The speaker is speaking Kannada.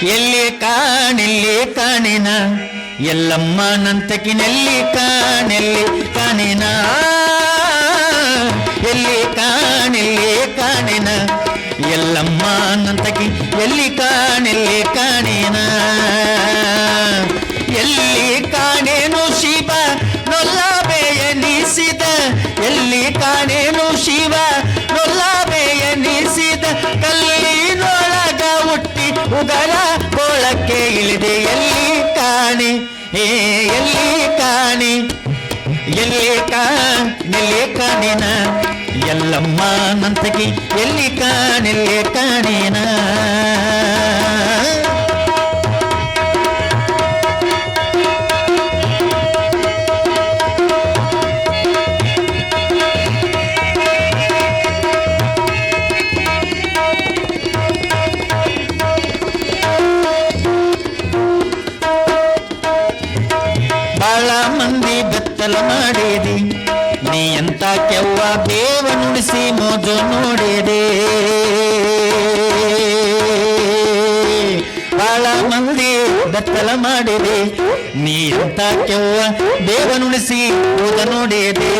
ಎಲ್ಲಿ ಕಾಣಿಲ್ಲಿ ಕಾಣಿನ ಎಲ್ಲಮ್ಮ ನಂತಕಿನೆಲ್ಲಿ ಕಾಣೆಲ್ಲಿ ಕಾಣಿನ ಎಲ್ಲಿ ಕಾಣಿಲ್ಲಿ ಕಾಣಿನ ಎಲ್ಲಮ್ಮ ನಂತಕಿ ಎಲ್ಲಿ ಕಾಣೆಲ್ಲಿ ಕಾಣಿನ ಎಲ್ಲಿ ಕಾಣೇನು ಶಿವ ನೊಲ್ಲಬೇಯನಿಸಿದ ಎಲ್ಲಿ ಕಾಣೇನು ಶಿವ ನೊಲ್ಲಬೇಯನಿಸಿದ ಕಲ್ಲಿನೊಳಗ ಹುಟ್ಟಿ ಉಗರ ಗೋಳಕ್ಕೆ ಇಳಿದೆ ಎಲ್ಲಿ ಕಾಣಿ ಎಲ್ಲಿ ಕಾಣಿ ಎಲ್ಲಿ ಕಾಣೆಲ್ಲಿ ಕಾಣಿನ ಎಲ್ಲಮ್ಮ ನಂತಕಿ ಎಲ್ಲಿ ಕಾಣೆಲ್ಲಿ ಕಾಣಿನ ಬಾಳ ಮಂದಿ ಬೆತ್ತಲ ಮಾಡಿದಿ ನೀ ಎಂತ ಕೆವ್ವ ದೇವ ನುಡಿಸಿ ಮೋಜು ನೋಡಿದೆ ಬಾಳ ಮಂದಿ ಬೆತ್ತಲ ಮಾಡಿದೆ ನೀ ಎಂತ ಕೆವ್ವ ದೇವ ನುಡಿಸಿ ಮೋಜ ನೋಡಿದೆ